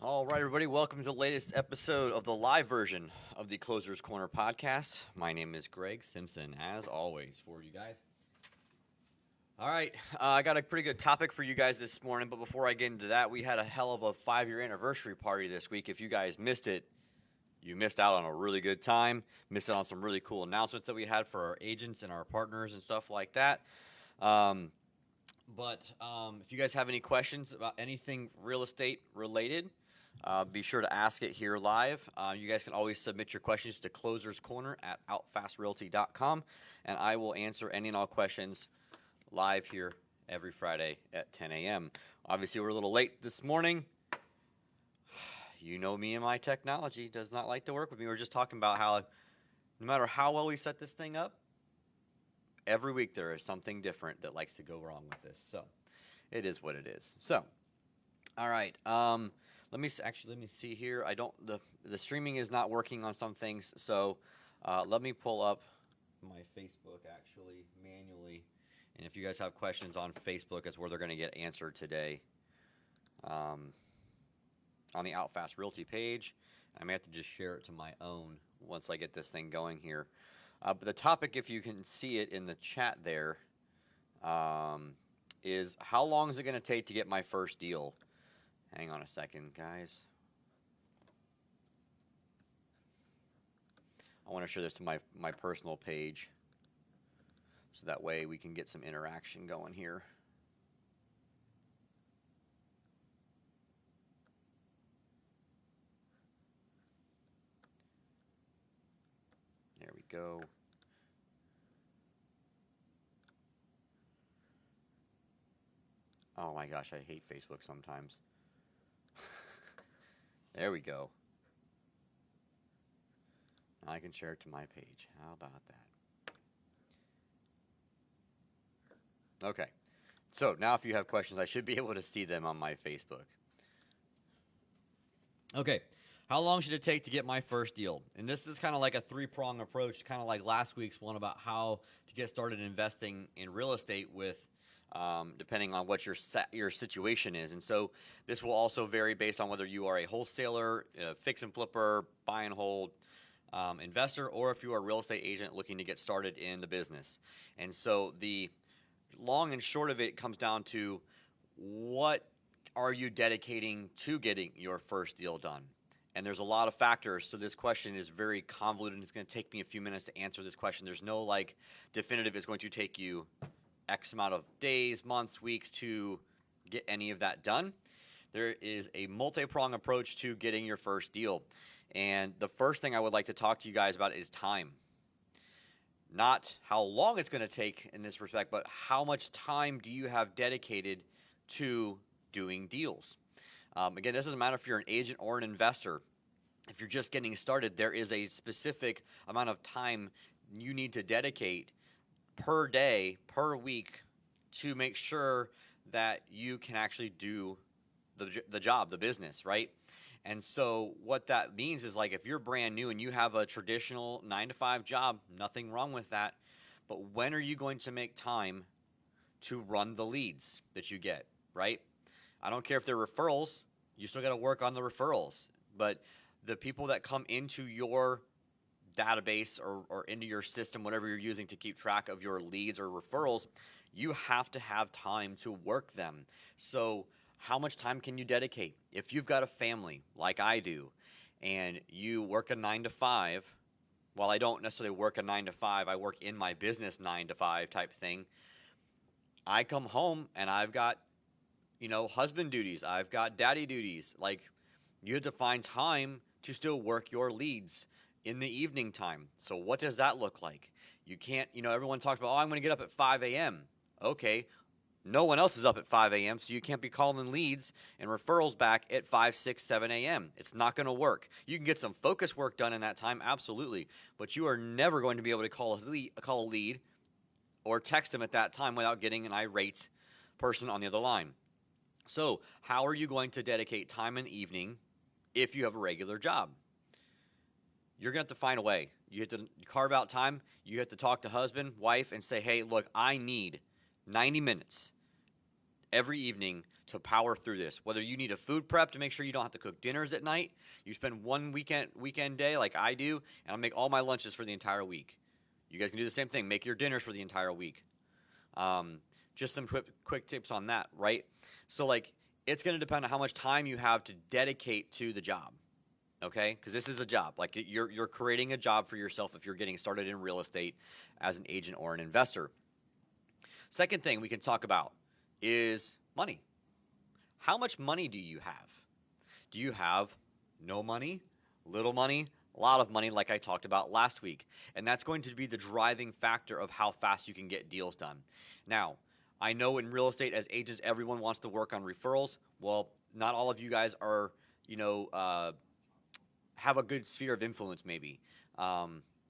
All right, everybody, welcome to the latest episode of the live version of the Closer's Corner podcast. My name is Greg Simpson, as always, for you guys. All right, I got a pretty good topic for you guys this morning, but before I get into that, we had a hell of a 5-year anniversary party this week. If you guys missed it, you missed out on a really good time, missed out on some really cool announcements that we had for our agents and our partners and stuff like that. But if you guys have any questions about anything real estate related, be sure to ask it here live. You guys can always submit your questions to closerscorner@outfastrealty.com, and I will answer any and all questions live here every Friday at 10 a.m. Obviously, we're a little late this morning. You know me and my technology does not like to work with me. We were just talking about how no matter how well we set this thing up, every week there is something different that likes to go wrong with this. So it is what it is. So, all right. Let me see here. The streaming is not working on some things, so let me pull up my Facebook actually manually. And if you guys have questions on Facebook, it's where they're going to get answered today. On the Outfast Realty page, I may have to just share it to my own once I get this thing going here. But the topic, if you can see it in the chat there, is how long is it going to take to get my first deal? Hang on a second, guys. I want to share this to my personal page so that way we can get some interaction going here. There we go. Oh my gosh, I hate Facebook sometimes. There we go. Now I can share it to my page. How about that? Okay. So now if you have questions, I should be able to see them on my Facebook. Okay. How long should it take to get my first deal? And this is kind of like a three-prong approach, kind of like last week's one about how to get started investing in real estate with depending on what your situation is. And so this will also vary based on whether you are a wholesaler, a fix and flipper, buy and hold investor, or if you are a real estate agent looking to get started in the business. And so the long and short of it comes down to what are you dedicating to getting your first deal done? And there's a lot of factors, so this question is very convoluted, and it's going to take me a few minutes to answer this question. There's no like definitive it's going to take you X amount of days, months, weeks to get any of that done. There is a multi-pronged approach to getting your first deal. And the first thing I would like to talk to you guys about is time. Not how long it's going to take in this respect, but how much time do you have dedicated to doing deals? Again, this doesn't matter if you're an agent or an investor. If you're just getting started, there is a specific amount of time you need to dedicate per day, per week, to make sure that you can actually do the job, the business, right? And so what that means is, like, if you're brand new and you have a traditional 9-to-5 job, nothing wrong with that. But when are you going to make time to run the leads that you get, right? I don't care if they're referrals. You still got to work on the referrals. But the people that come into your database or into your system, whatever you're using to keep track of your leads or referrals, you have to have time to work them. So how much time can you dedicate? If you've got a family like I do and you work a 9-to-5, while I don't necessarily work a 9-to-5, I work in my business 9-to-5 type thing. I come home and I've got, husband duties. I've got daddy duties. Like, you have to find time to still work your leads in the evening time. So what does that look like? You can't, everyone talks about, I'm going to get up at 5 a.m. Okay, no one else is up at 5 a.m., so you can't be calling leads and referrals back at 5, 6, 7 a.m. It's not going to work. You can get some focus work done in that time, absolutely, but you are never going to be able to call a lead or text them at that time without getting an irate person on the other line. So how are you going to dedicate time in the evening if you have a regular job? You're going to have to find a way. You have to carve out time. You have to talk to husband, wife, and say, hey, look, I need 90 minutes every evening to power through this. Whether you need a food prep to make sure you don't have to cook dinners at night, you spend one weekend day like I do, and I'll make all my lunches for the entire week. You guys can do the same thing. Make your dinners for the entire week. Just some quick tips on that, right? So like, it's going to depend on how much time you have to dedicate to the job. Okay, because this is a job. Like, you're creating a job for yourself if you're getting started in real estate as an agent or an investor. Second thing we can talk about is money. How much money do you have? Do you have no money, little money, a lot of money, like I talked about last week? And that's going to be the driving factor of how fast you can get deals done. Now, I know in real estate as agents, everyone wants to work on referrals. Well, not all of you guys are, have a good sphere of influence maybe.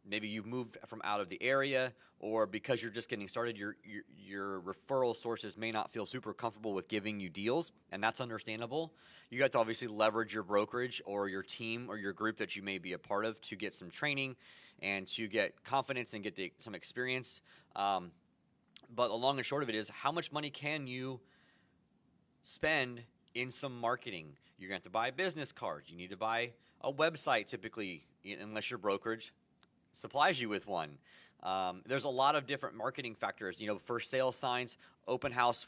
Maybe you've moved from out of the area, or because you're just getting started, your referral sources may not feel super comfortable with giving you deals, and that's understandable. You got to obviously leverage your brokerage or your team or your group that you may be a part of to get some training and to get confidence and get some experience. But the long and short of it is, how much money can you spend in some marketing? You're going to have to buy business cards. You need to buy a website typically, unless your brokerage supplies you with one. There's a lot of different marketing factors, for sale signs, open house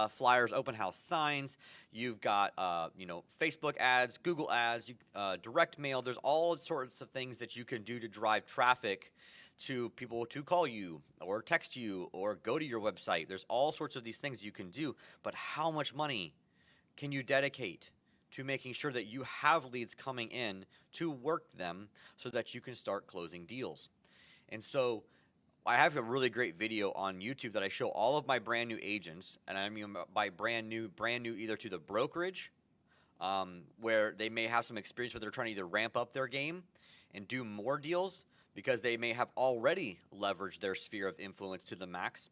flyers, open house signs. You've got, Facebook ads, Google ads, direct mail. There's all sorts of things that you can do to drive traffic to people to call you or text you or go to your website. There's all sorts of these things you can do, but how much money can you dedicate to making sure that you have leads coming in to work them so that you can start closing deals? And so I have a really great video on YouTube that I show all of my brand new agents, and I mean by brand new either to the brokerage, where they may have some experience where they're trying to either ramp up their game and do more deals because they may have already leveraged their sphere of influence to the max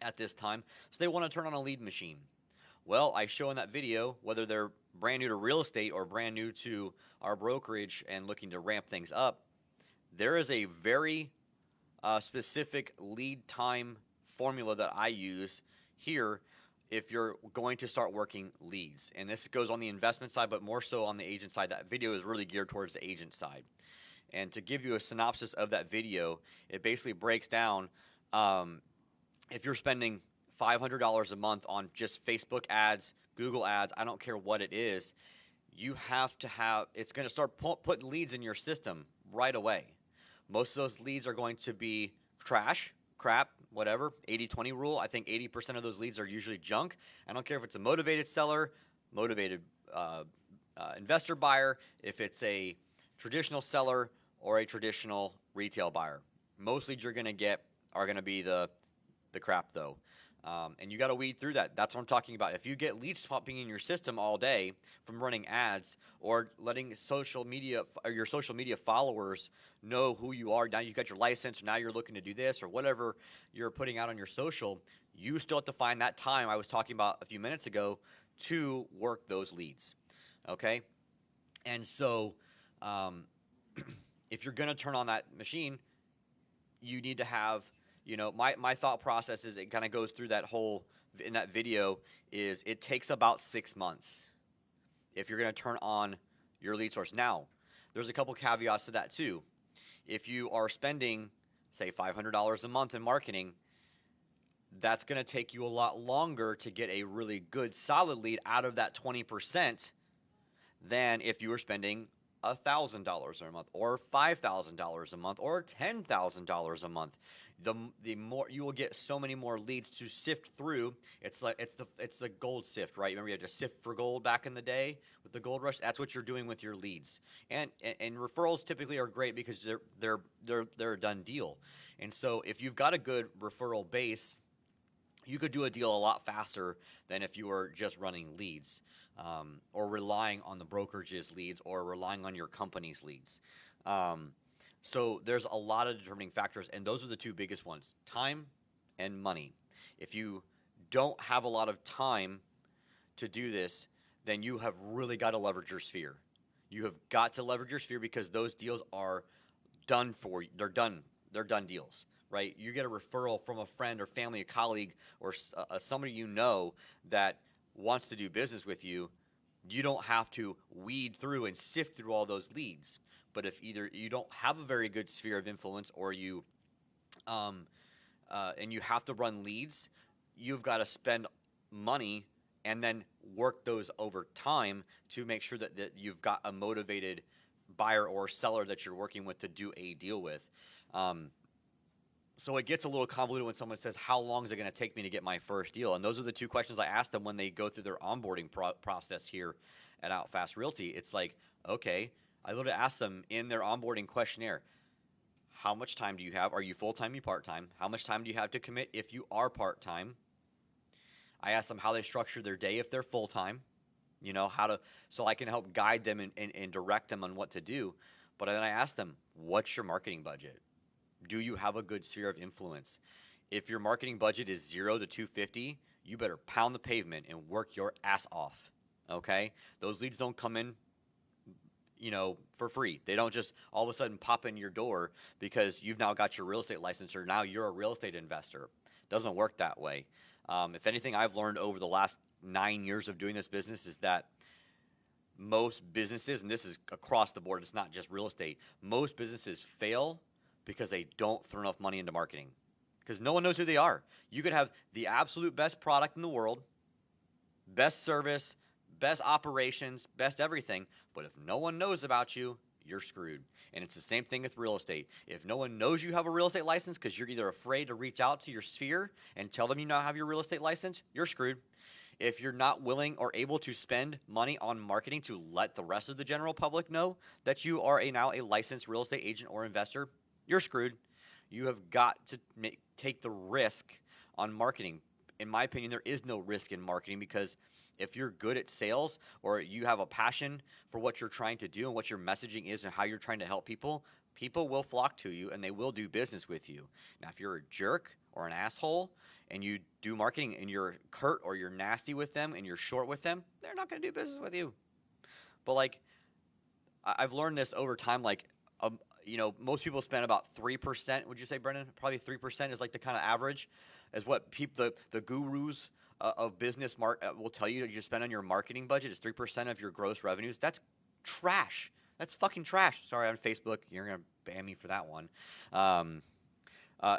at this time, so they want to turn on a lead machine. Well, I show in that video, whether they're brand new to real estate or brand new to our brokerage and looking to ramp things up, there is a very specific lead time formula that I use here if you're going to start working leads. And this goes on the investment side, but more so on the agent side. That video is really geared towards the agent side. And to give you a synopsis of that video, it basically breaks down if you're spending $500 a month on just Facebook ads, Google ads, I don't care what it is, you have to have, it's going to start putting leads in your system right away. Most of those leads are going to be trash, crap, whatever, 80-20 rule. I think 80% of those leads are usually junk. I don't care if it's a motivated seller, motivated investor buyer, if it's a traditional seller or a traditional retail buyer. Most leads you're going to get are going to be the crap though. And you got to weed through that. That's what I'm talking about. If you get leads popping in your system all day from running ads or letting your social media followers know who you are, now you've got your license, now you're looking to do this or whatever you're putting out on your social, you still have to find that time I was talking about a few minutes ago to work those leads. Okay? And so if you're going to turn on that machine, you need to have, my thought process is, it kind of goes through that whole, in that video, is it takes about 6 months if you're going to turn on your lead source. Now, there's a couple caveats to that too. If you are spending, say, $500 a month in marketing, that's going to take you a lot longer to get a really good solid lead out of that 20% than if you were spending $1,000 a month or $5,000 a month or $10,000 a month. The more you will get, so many more leads to sift through. It's like it's the gold sift, right? Remember you had to sift for gold back in the day with the gold rush. That's what you're doing with your leads. And referrals typically are great because they're a done deal. And so if you've got a good referral base, you could do a deal a lot faster than if you were just running leads, or relying on the brokerage's leads or relying on your company's leads. So there's a lot of determining factors, and those are the two biggest ones, time and money. If you don't have a lot of time to do this, then you have really got to leverage your sphere. You have got to leverage your sphere because those deals are done for you. They're done deals, right? You get a referral from a friend or family, a colleague, or somebody you know that wants to do business with you, you don't have to weed through and sift through all those leads. But if either you don't have a very good sphere of influence, or you and you have to run leads, you've got to spend money and then work those over time to make sure that you've got a motivated buyer or seller that you're working with to do a deal with. So it gets a little convoluted when someone says, how long is it going to take me to get my first deal? And those are the two questions I ask them when they go through their onboarding process here at Outfast Realty. It's like, okay, I literally ask them in their onboarding questionnaire, how much time do you have? Are you full-time, you part-time? How much time do you have to commit if you are part-time? I ask them how they structure their day if they're full-time, so I can help guide them and direct them on what to do. But then I ask them, what's your marketing budget? Do you have a good sphere of influence? If your marketing budget is 0 to 250, you better pound the pavement and work your ass off, okay? Those leads don't come in, for free. They don't just all of a sudden pop in your door because you've now got your real estate license or now you're a real estate investor. It doesn't work that way. If anything I've learned over the last 9 years of doing this business is that most businesses, and this is across the board, it's not just real estate, most businesses fail because they don't throw enough money into marketing, because no one knows who they are. You could have the absolute best product in the world, best service, best operations, best everything, but if no one knows about you, you're screwed. And it's the same thing with real estate. If no one knows you have a real estate license because you're either afraid to reach out to your sphere and tell them you now have your real estate license, you're screwed. If you're not willing or able to spend money on marketing to let the rest of the general public know that you are now a licensed real estate agent or investor, you're screwed. You have got to take the risk on marketing. In my opinion, there is no risk in marketing, because if you're good at sales or you have a passion for what you're trying to do and what your messaging is and how you're trying to help people, people will flock to you and they will do business with you. Now, if you're a jerk or an asshole and you do marketing and you're curt or you're nasty with them and you're short with them, they're not going to do business with you. But I've learned this over time, most people spend about 3%. Would you say, Brendan? Probably 3% is the kind of average, is what the gurus of business will tell you that you spend on your marketing budget is 3% of your gross revenues. That's trash. That's fucking trash. Sorry, on Facebook, you're gonna ban me for that one.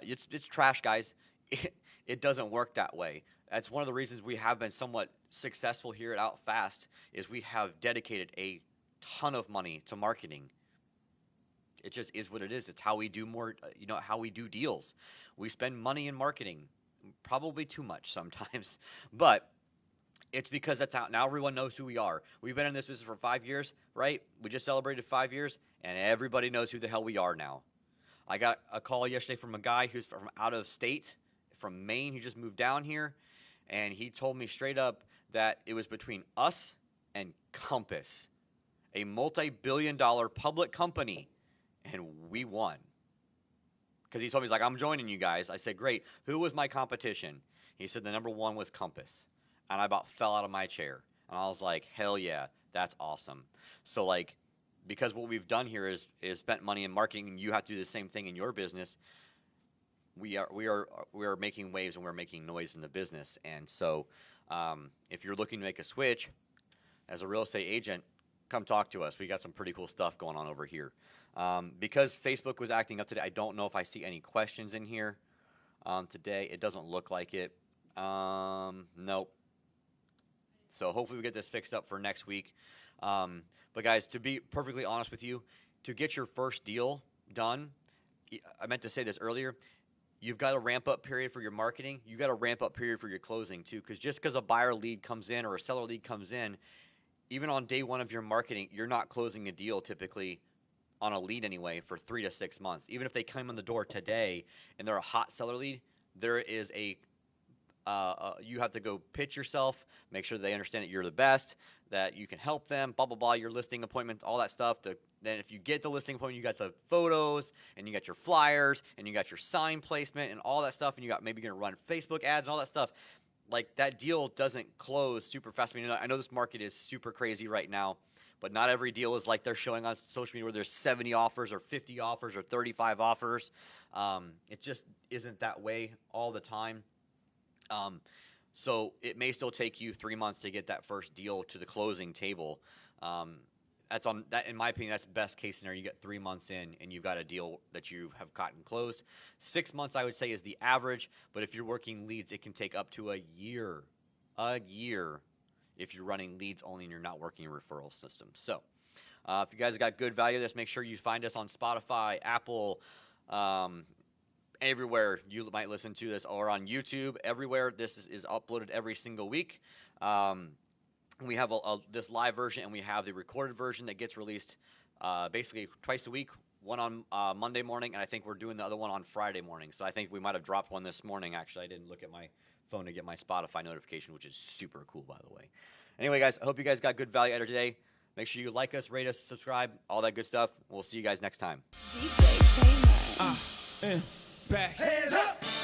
It's trash, guys. It doesn't work that way. That's one of the reasons we have been somewhat successful here at Outfast, is we have dedicated a ton of money to marketing. It just is what it is. It's how we do how we do deals. We spend money in marketing, probably too much sometimes, but it's because that's how now everyone knows who we are. We've been in this business for 5 years, right? We just celebrated 5 years, and everybody knows who the hell we are now. I got a call yesterday from a guy who's from out of state, from Maine. He just moved down here, and he told me straight up that it was between us and Compass, a multi-billion-dollar public company, and we won. Because he told me, he's like, I'm joining you guys. I said, great. Who was my competition? He said the number one was Compass. And I about fell out of my chair. And I was like, hell yeah, that's awesome. So because what we've done here is spent money in marketing, and you have to do the same thing in your business. We are making waves and we're making noise in the business. And so if you're looking to make a switch as a real estate agent, come talk to us. We got some pretty cool stuff going on over here. Because Facebook was acting up today, I don't know if I see any questions in here today. It doesn't look like it. Nope. So hopefully we get this fixed up for next week. But guys, to be perfectly honest with you, to get your first deal done, I meant to say this earlier, you've got a ramp-up period for your marketing. You've got a ramp-up period for your closing too, because just because a buyer lead comes in or a seller lead comes in, even on day one of your marketing, you're not closing a deal typically on a lead anyway for 3 to 6 months. Even if they come in the door today and they're a hot seller lead, there is you have to go pitch yourself, make sure they understand that you're the best, that you can help them, blah, blah, blah, your listing appointments, all that stuff. Then if you get the listing appointment, you got the photos, and you got your flyers, and you got your sign placement, and all that stuff, and you got maybe going to run Facebook ads and all that stuff. That deal doesn't close super fast. I know this market is super crazy right now, but not every deal is like they're showing on social media where there's 70 offers or 50 offers or 35 offers. It just isn't that way all the time. So it may still take you 3 months to get that first deal to the closing table. That's on that, in my opinion, that's best case scenario. You get 3 months in and you've got a deal that you have gotten closed. 6 months, I would say, is the average. But if you're working leads, it can take up to a year if you're running leads only and you're not working a referral system. So if you guys got good value of this, make sure you find us on Spotify, Apple, everywhere you might listen to this, or on YouTube. Everywhere this is uploaded every single week. We have this live version, and we have the recorded version that gets released basically twice a week, one on Monday morning, and I think we're doing the other one on Friday morning. So I think we might have dropped one this morning, actually. I didn't look at my phone to get my Spotify notification, which is super cool, by the way. Anyway, guys, I hope you guys got good value out of today. Make sure you like us, rate us, subscribe, all that good stuff. We'll see you guys next time. DJ, Back. Hands up!